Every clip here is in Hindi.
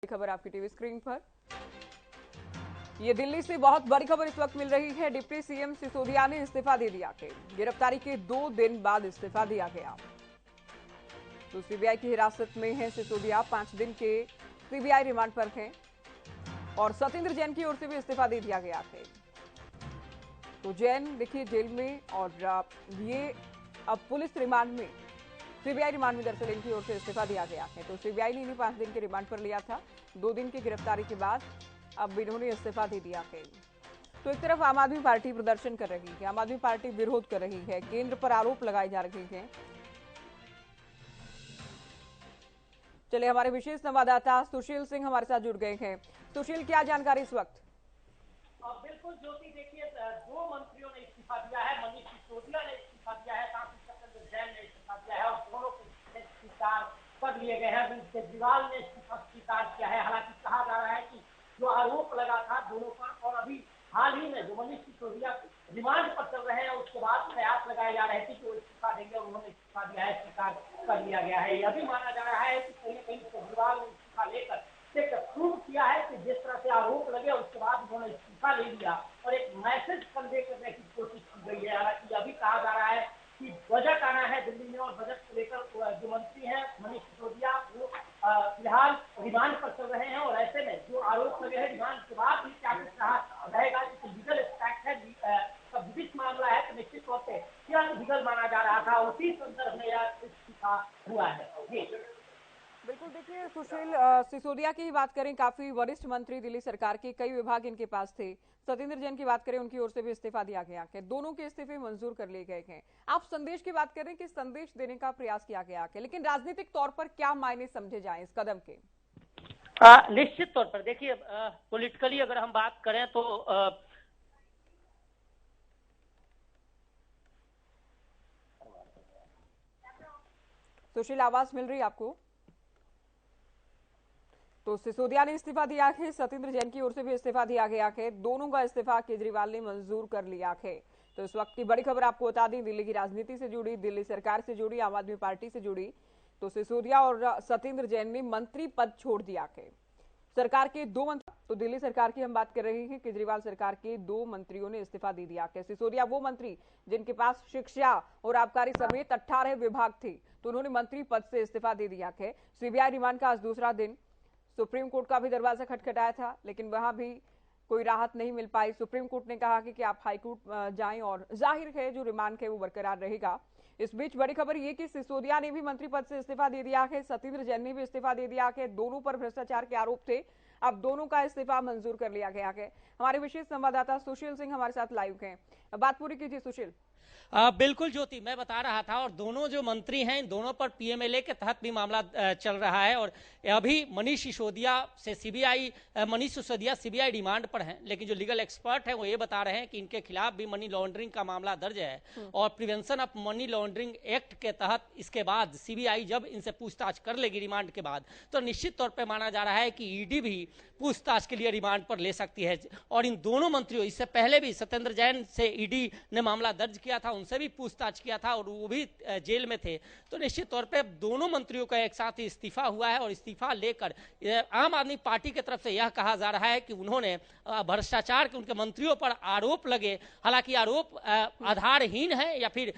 खबर आपकी टीवी स्क्रीन पर। ये दिल्ली से बहुत बड़ी खबर इस वक्त मिल रही है। डिप्टी सीएम सिसोदिया ने इस्तीफा दे दिया है। गिरफ्तारी के 2 दिन बाद इस्तीफा दिया गया। तो सीबीआई की हिरासत में है सिसोदिया, 5 दिन के सीबीआई रिमांड पर हैं और सत्येंद्र जैन की ओर से भी इस्तीफा दे दिया गया है। तो जैन देखिए जेल में और ये अब पुलिस रिमांड में, सीबीआई रिमांड में दरअसल इनकी ओर से इस्तीफा दिया गया है। तो सीबीआई ने इन्हें 5 दिन के रिमांड पर लिया था। 2 दिन की गिरफ्तारी के बाद अब इन्होंने इस्तीफा दे दिया है। तो एक तरफ आम आदमी पार्टी प्रदर्शन कर रही है, आम आदमी पार्टी विरोध कर रही है, केंद्र पर आरोप लगाए जा रहे हैं। चलिए हमारे विशेष संवाददाता सुशील सिंह हमारे साथ जुड़ गए हैं। सुशील, क्या जानकारी इस वक्त? बिल्कुल ज्योति, देखिए 2 मंत्रियों ने इस्तीफा दिया है। मनीष सिसोदिया ने इस्तीफा दिया है, साथ ही सत्येंद्र जैन ने इस्तीफा दिया है और दोनों के स्वीकार कर लिए गए हैं। केजरीवाल ने इस्तीफा स्वीकार किया है। हालांकि कहा जा रहा है कि जो आरोप लगा था दोनों पर, और अभी हाल ही में जो मनीष सिसोदिया रिमांड पर चल रहे हैं उसके बाद प्रयास लगाए जा रहे थे कि वो इस्तीफा देंगे और उन्होंने इस्तीफा दिया है, स्वीकार कर लिया गया है। यह भी माना जा रहा है कि कहीं न कहीं केजरीवाल ने इस्तीफा लेकर प्रूव किया है कि जिस तरह से आरोप लगे उसके बाद उन्होंने इस्तीफा ले लिया और एक मैसेज कन्वे करने की कोशिश की गई है। हालांकि अभी कहा जा रहा है कि बजट आना है दिल्ली में और बजट को लेकर जो मंत्री हैं मनीष सिसोदिया वो फिलहाल रिमांड पर चल रहे हैं और ऐसे में जो आरोप लगे हैं रिमांड के बाद भी क्या कुछ रहा रहेगा, लीगल एक्ट है, विधिक मामला है, तो निश्चित तौर पर लीगल माना जा रहा था। उसी संदर्भ में यह इस्तीफा हुआ है। बिल्कुल, देखिए सुशील, सिसोदिया की ही बात करें, काफी वरिष्ठ मंत्री दिल्ली सरकार के, कई विभाग इनके पास थे। सत्येंद्र जैन की बात करें, उनकी ओर से भी इस्तीफा दिया गया है। दोनों के इस्तीफे मंजूर कर लिए गए हैं। आप संदेश की बात करें कि संदेश देने का प्रयास किया गया है, लेकिन राजनीतिक तौर पर क्या मायने समझे जाए इस कदम के? निश्चित तौर पर देखिए, पॉलिटिकली अगर हम बात करें तो सुशील, आवाज मिल रही है आपको? तो सिसोदिया ने इस्तीफा दिया है, सत्येंद्र जैन की ओर से भी इस्तीफा दिया गया है। दोनों का इस्तीफा केजरीवाल ने मंजूर कर लिया है। तो इस वक्त की बड़ी खबर आपको बता दें, दिल्ली की राजनीति से जुड़ी, दिल्ली सरकार से जुड़ी, आम आदमी पार्टी से जुड़ी। तो सिसोदिया और सत्येंद्र जैन ने मंत्री पद छोड़ दिया है। सरकार के 2 मंत्री, तो दिल्ली सरकार की हम बात कर रहे हैं, केजरीवाल सरकार के 2 मंत्रियों ने इस्तीफा दे दिया है। सिसोदिया वो मंत्री जिनके पास शिक्षा और आबकारी समेत 18 विभाग थे, तो उन्होंने मंत्री पद से इस्तीफा दे दिया है। सीबीआई रिमांड का आज दूसरा दिन। सुप्रीम कोर्ट का भी दरवाजा खटखटाया था, लेकिन वहां भी कोई राहत नहीं मिल पाई। सुप्रीम कोर्ट ने कहा कि आप हाई कोर्ट जाएं और जाहिर है जो रिमांड है वो बरकरार रहेगा। इस बीच बड़ी खबर ये कि सिसोदिया ने भी मंत्री पद से इस्तीफा दे दिया है, सत्येंद्र जैन ने भी इस्तीफा दे दिया है। दोनों पर भ्रष्टाचार के आरोप थे, अब दोनों का इस्तीफा मंजूर कर लिया गया है। हमारे विशेष संवाददाता सुशील सिंह हमारे साथ लाइव हैं, बात पूरी कीजिए सुशील। बिल्कुल ज्योति, मैं बता रहा था, और दोनों जो मंत्री हैं इन दोनों पर पीएमएलए के तहत भी मामला चल रहा है। और अभी मनीष सिसोदिया सीबीआई रिमांड पर हैं, लेकिन जो लीगल एक्सपर्ट हैं वो ये बता रहे हैं कि इनके खिलाफ भी मनी लॉन्ड्रिंग का मामला दर्ज है और prevention of money laundering act के तहत इसके बाद सीबीआई जब इनसे पूछताछ कर लेगी रिमांड के बाद, तो निश्चित तौर पर माना जा रहा है कि ईडी भी पूछताछ के लिए रिमांड पर ले सकती है। और इन दोनों मंत्रियों, इससे पहले भी सत्येंद्र जैन से ईडी ने मामला दर्ज किया था, उनसे भी पूछताछ किया था और वो भी जेल में थे। तो निश्चित तौर पे दोनों मंत्रियों का एक साथ इस्तीफा हुआ है और इस्तीफा लेकर आम आदमी पार्टी की तरफ से यह कहा जा रहा है कि उन्होंने भ्रष्टाचार के उनके मंत्रियों पर आरोप लगे, हालांकि आरोप आधारहीन है या फिर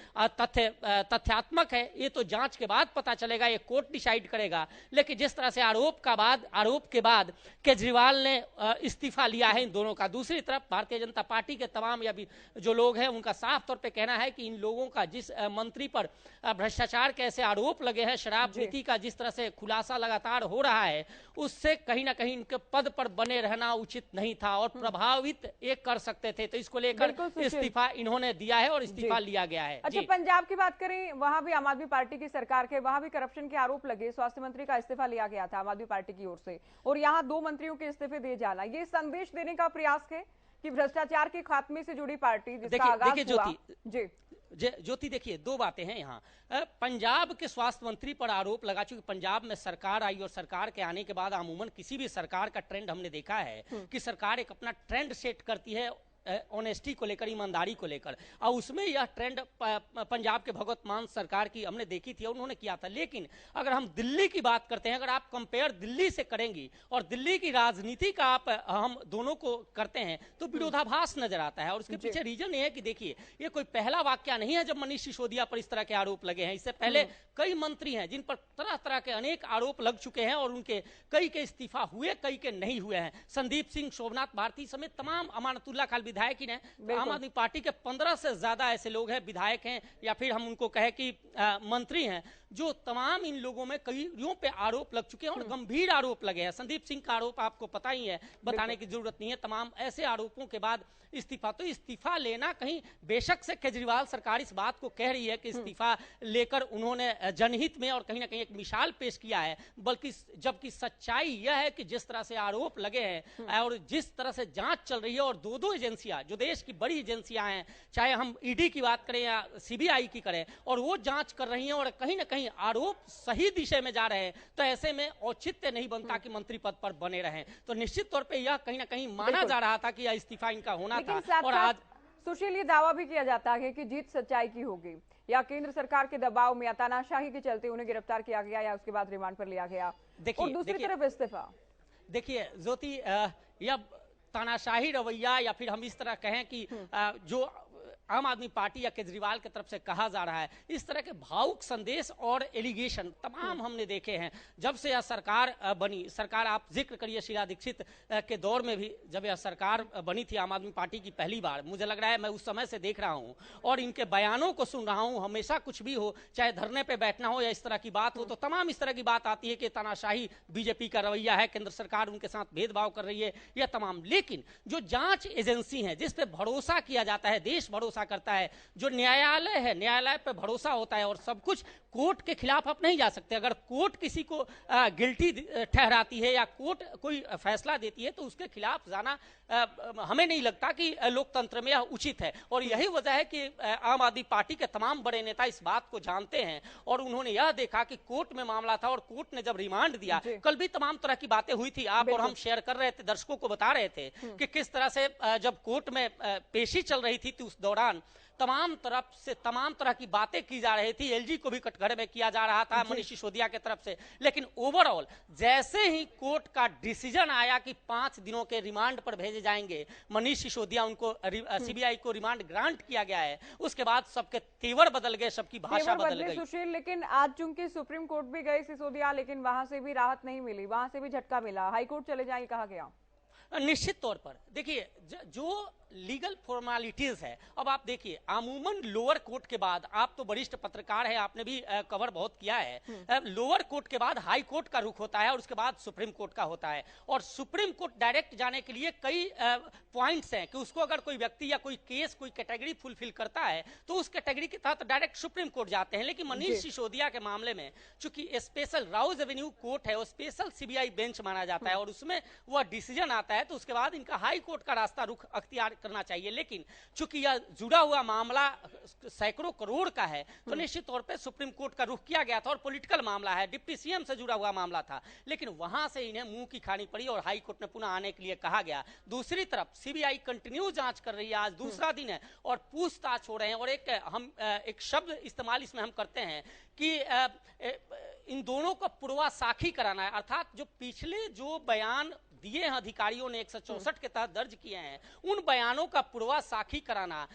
तथ्यात्मक है ये तो जांच के बाद पता चलेगा, ये कोर्ट डिसाइड करेगा। लेकिन जिस तरह से आरोप के बाद केजरीवाल ने इस्तीफा लिया है इन दोनों का, दूसरी तरफ भारतीय जनता पार्टी के तमाम या भी जो लोग हैं उनका साफ तौर पे कहना है कि इन लोगों का जिस मंत्री पर भ्रष्टाचार के ऐसे आरोप लगे हैं, शराब नीति का जिस तरह से खुलासा लगातार हो रहा है, उससे कहीं ना कहीं इनके पद पर बने रहना उचित नहीं था और प्रभावित एक कर सकते थे। तो इसको लेकर इस्तीफा इन्होंने दिया है और इस्तीफा लिया गया है। अच्छा, पंजाब की बात करें, वहां भी आम आदमी पार्टी की सरकार के, वहां भी करप्शन के आरोप लगे, स्वास्थ्य मंत्री का इस्तीफा लिया गया था आम आदमी पार्टी की ओर से, और यहाँ 2 मंत्रियों के इस्तीफे दिए जाना, ये संदेश देने का प्रयास है कि भ्रष्टाचार के खात्मे से जुड़ी पार्टी जिसका आगाज हुआ। ज्योति देखिए, 2 बातें हैं यहाँ। पंजाब के स्वास्थ्य मंत्री पर आरोप लगा, चूंकि पंजाब में सरकार आई और सरकार के आने के बाद अमूमन किसी भी सरकार का ट्रेंड हमने देखा है कि सरकार एक अपना ट्रेंड सेट करती है ऑनेस्टी को लेकर, ईमानदारी को लेकर, और उसमें यह ट्रेंड पंजाब के भगवत मान सरकार की हमने देखी थी और उन्होंने किया था। लेकिन अगर हम दिल्ली की बात करते हैं, अगर आप कंपेयर दिल्ली से करेंगी और दिल्ली की राजनीति का आप हम दोनों को करते हैं तो विरोधाभास नजर आता है। और उसके पीछे रीजन ये है कि देखिए, ये कोई पहला वाकया नहीं है जब मनीष सिसोदिया पर इस तरह के आरोप लगे हैं। इससे पहले कई मंत्री हैं जिन पर तरह तरह के अनेक आरोप लग चुके हैं और उनके कई के इस्तीफा हुए, कई के नहीं हुए हैं। संदीप सिंह, शोभनाथ भारती समेत तमाम, अमानतुल्लाह खान विधायक ही हैं। आम आदमी पार्टी के 15 से ज्यादा ऐसे लोग हैं, विधायक हैं या फिर हम उनको कहें कि मंत्री हैं, जो तमाम इन लोगों में कईयों पे आरोप लग चुके हैं और गंभीर आरोप लगे हैं। संदीप सिंह का आरोप आपको पता ही है, बताने की जरूरत नहीं है। तमाम ऐसे आरोपों के बाद इस्तीफा, तो इस्तीफा लेना कहीं, बेशक से केजरीवाल सरकार इस बात को कह रही है कि इस्तीफा लेकर उन्होंने जनहित में और कहीं ना कहीं एक मिसाल पेश किया है, बल्कि जबकि सच्चाई यह है कि जिस तरह से आरोप लगे हैं और जिस तरह से जांच चल रही है, और दो एजेंसियां जो देश की बड़ी एजेंसियां हैं, चाहे हम ईडी की बात करें या सीबीआई की करें, और वो जांच कर रही हैं और कहीं ना कहीं आरोप सही दिशा में जा रहे हैं, तो ऐसे में औचित्य नहीं बनता कि मंत्री पद पर बने रहें। तो निश्चित तौर पर यह कहीं ना कहीं माना जा रहा था कि यह इस्तीफा इनका होना था। साथ और आज सुशील, ये दावा भी किया जाता है कि जीत सच्चाई की होगी, या केंद्र सरकार के दबाव में या तानाशाही के चलते उन्हें गिरफ्तार किया गया या उसके बाद रिमांड पर लिया गया, और दूसरी तरफ इस्तीफा। देखिए ज्योति, यह तानाशाही रवैया या फिर हम इस तरह कहें कि जो आम आदमी पार्टी या केजरीवाल की तरफ से कहा जा रहा है, इस तरह के भावुक संदेश और एलिगेशन तमाम हमने देखे हैं जब से यह सरकार बनी। सरकार, आप जिक्र करिए शीला दीक्षित के दौर में भी जब यह सरकार बनी थी आम आदमी पार्टी की पहली बार, मुझे लग रहा है मैं उस समय से देख रहा हूं और इनके बयानों को सुन रहा हूं। हमेशा कुछ भी हो, चाहे धरने पर बैठना हो या इस तरह की बात हो, तो तमाम इस तरह की बात आती है कि तानाशाही बीजेपी का रवैया है, केंद्र सरकार उनके साथ भेदभाव कर रही है, यह तमाम। लेकिन जो जांच एजेंसी है जिस पे भरोसा किया जाता है, देश भरोसा करता है, जो न्यायालय है, न्यायालय पे भरोसा होता है, और सब कुछ कोर्ट के खिलाफ आप नहीं जा सकते। अगर कोर्ट किसी को गिल्टी ठहराती है या कोर्ट कोई फैसला देती है तो उसके खिलाफ जाना हमें नहीं लगता कि लोकतंत्र में यह उचित है। और यही वजह है कि आम आदमी पार्टी के तमाम बड़े नेता इस बात को जानते हैं और उन्होंने यह देखा कि कोर्ट में मामला था और कोर्ट ने जब रिमांड दिया, कल भी तमाम तरह की बातें हुई थी, आप और हम शेयर कर रहे थे, दर्शकों को बता रहे थे कि किस तरह से जब कोर्ट में पेशी चल रही थी तो उस दौरान तमाम तरफ से तमाम तरह की बातें की जा रही थी। एलजी को भी कटघरे में किया जा रहा था मनीष सिसोदिया की तरफ से। लेकिन ओवरऑल जैसे ही कोर्ट का डिसीजन आया कि 5 दिनों के रिमांड पर भेजे जाएंगे मनीष सिसोदिया, उनको सीबीआई को रिमांड ग्रांट किया गया है, उसके बाद सबके तेवर बदल गए, सबकी भाषा बदल गई। सुशील, लेकिन आज चूंकि सुप्रीम कोर्ट भी गए सिसोदिया, लेकिन वहां से भी राहत नहीं मिली, वहां से भी झटका मिला, हाईकोर्ट चले जाए कहा गया। निश्चित तौर पर देखिए, जो लीगल फॉर्मेलिटीज है, अब आप देखिए अमूमन लोअर कोर्ट के बाद, आप तो वरिष्ठ पत्रकार हैं, आपने भी कवर बहुत किया है, लोअर कोर्ट के बाद हाई कोर्ट का रुख होता है और उसके बाद सुप्रीम कोर्ट का होता है। और सुप्रीम कोर्ट डायरेक्ट जाने के लिए कई पॉइंट्स हैं कि उसको अगर कोई व्यक्ति या कोई केस कोई कैटेगरी फुलफिल करता है तो उस कैटेगरी के तहत डायरेक्ट सुप्रीम कोर्ट जाते हैं। लेकिन मनीष सिसोदिया के मामले में चूंकि स्पेशल राउज एवेन्यू कोर्ट है, वो स्पेशल सीबीआई बेंच माना जाता है और उसमें वह डिसीजन आता है, तो उसके बाद इनका हाई कोर्ट का रास्ता रुख अख्तियार करना चाहिए। लेकिन चूंकि यह जुड़ा हुआ मामला सैकड़ों करोड़ का है तो निश्चित तौर पे सुप्रीम कोर्ट का रुख किया गया था और पॉलिटिकल मामला है, डिप्टी सीएम से जुड़ा हुआ मामला था। लेकिन वहां से इन्हें मुंह की खानी पड़ी और हाई कोर्ट में पुनः आने के लिए कहा गया। दूसरी तरफ सीबीआई कंटिन्यू जांच कर रही है, आज दूसरा दिन है और पूछताछ हो रहे हैं। और एक शब्द इस्तेमाल इसमें हम करते हैं कि इन दोनों को पूर्वा साखी कराना है, अर्थात जो पिछले जो बयान दिए हैं अधिकारियों ने 164 के तहत दर्ज किए हैं, उन बयानों का पूर्वा साखी कराना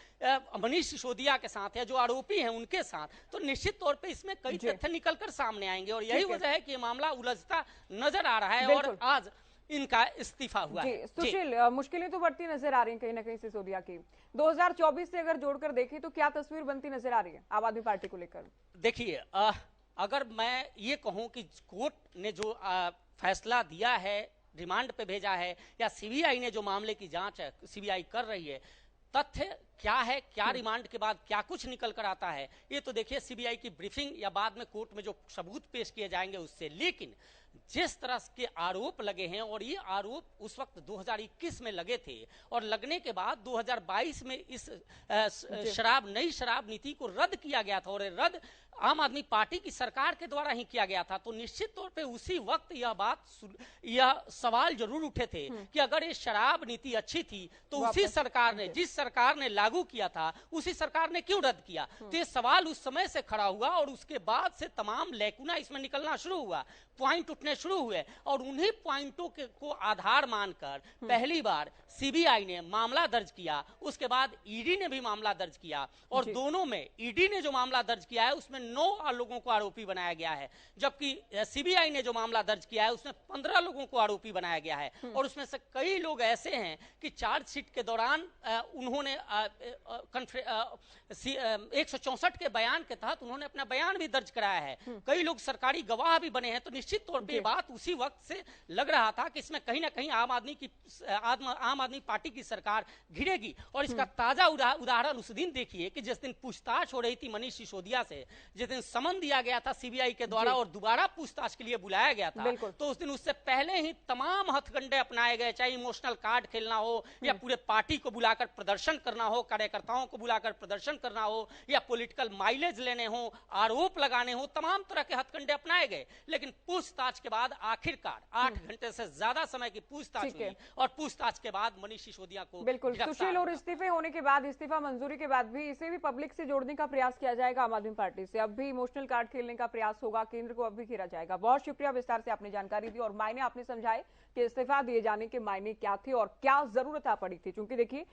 मनीष सिसोदिया के साथ है, जो आरोपी हैं उनके साथ, तो निश्चित तौर पे इसमें कई तथ्य निकलकर सामने आएंगे और यही वजह है कि ये मामला उलझता नजर आ रहा है और आज इनका इस्तीफा हुआ है। सुशील, मुश्किलें तो बढ़ती नजर आ रही हैं कहीं ना कहीं सिसोदिया की। 2024 से अगर जोड़कर देखें तो क्या तस्वीर बनती नजर आ रही है आम आदमी पार्टी को लेकर? देखिए, अगर मैं ये कहूं कि कोर्ट ने जो फैसला दिया है, रिमांड पे भेजा है, या सीबीआई ने जो मामले की जांच है सीबीआई कर रही है, तथ्य क्या है, क्या रिमांड के बाद क्या कुछ निकल कर आता है, ये तो देखिए सीबीआई की ब्रीफिंग या बाद में कोर्ट में जो सबूत पेश किए जाएंगे उससे। लेकिन जिस तरह के आरोप लगे हैं, और ये आरोप उस वक्त 2021 में लगे थे, और लगने के बाद 2022 में इस नई शराब नीति को रद्द किया गया था, और ये रद्द आम आदमी पार्टी की सरकार के द्वारा ही किया गया था। तो निश्चित तौर पे उसी वक्त यह सवाल जरूर उठे थे कि अगर ये शराब नीति अच्छी थी तो उसी सरकार ने, जिस सरकार ने लागू किया था, उसी सरकार ने क्यों रद्द किया। तो ये सवाल उस समय से खड़ा हुआ, और उसके बाद से तमाम लैकुना इसमें निकलना शुरू हुआ, पॉइंट उठने शुरू हुए, और उन्हीं पॉइंटों को आधार मानकर पहली बार सीबीआई ने मामला दर्ज किया। उसके बाद ईडी ने भी मामला दर्ज किया, और दोनों में ईडी ने जो मामला दर्ज किया है उसमें 9 लोगों को आरोपी बनाया गया है, जबकि सीबीआई ने जो मामला दर्ज किया है उसमें 15 लोगों को आरोपी बनाया गया है। और उसमें से कई लोग ऐसे हैं कि चार्जशीट के दौरान उन्होंने 164 के बयान के तहत उन्होंने अपना बयान भी दर्ज कराया है, कई लोग सरकारी गवाह भी बने हैं। तो निश्चित तौर पे बात उसी वक्त से लग रहा था कि इसमें कहीं ना कहीं आम आदमी पार्टी की सरकार घिरेगी। और इसका ताजा उदाहरण उस दिन देखिए कि जिस दिन पूछताछ हो रही थी मनीष सिसोदिया से, जिस दिन समन दिया गया था सीबीआई के द्वारा और दोबारा पूछताछ के लिए बुलाया गया था, तो उस दिन उससे पहले ही तमाम हथकंडे अपनाए गए, चाहे इमोशनल कार्ड खेलना हो, या पूरे पार्टी को बुलाकर प्रदर्शन करना हो, कार्यकर्ताओं को बुलाकर प्रदर्शन करना हो, या पॉलिटिकल माइलेज लेने हो, आरोप लगाने हो, तमाम तरह के हथकंडे अपनाए गए। लेकिन पूछताछ के बाद आखिरकार 8 घंटे से ज्यादा समय की पूछताछ हुई, और पूछताछ के बाद मनीष सिसोदिया को बिल्कुल सुशील, और इस्तीफे होने के बाद, इस्तीफा मंजूरी के बाद भी इसे भी पब्लिक से जोड़ने का प्रयास किया जाएगा आम आदमी पार्टी से। अब भी इमोशनल कार्ड खेलने का प्रयास होगा, केंद्र को अब भी घेरा जाएगा। बहुत शुक्रिया, विस्तार से आपने जानकारी दी और मायने आपने समझाए कि इस्तीफा दिए जाने के मायने क्या थे और क्या जरूरत पड़ी थी। क्योंकि देखिए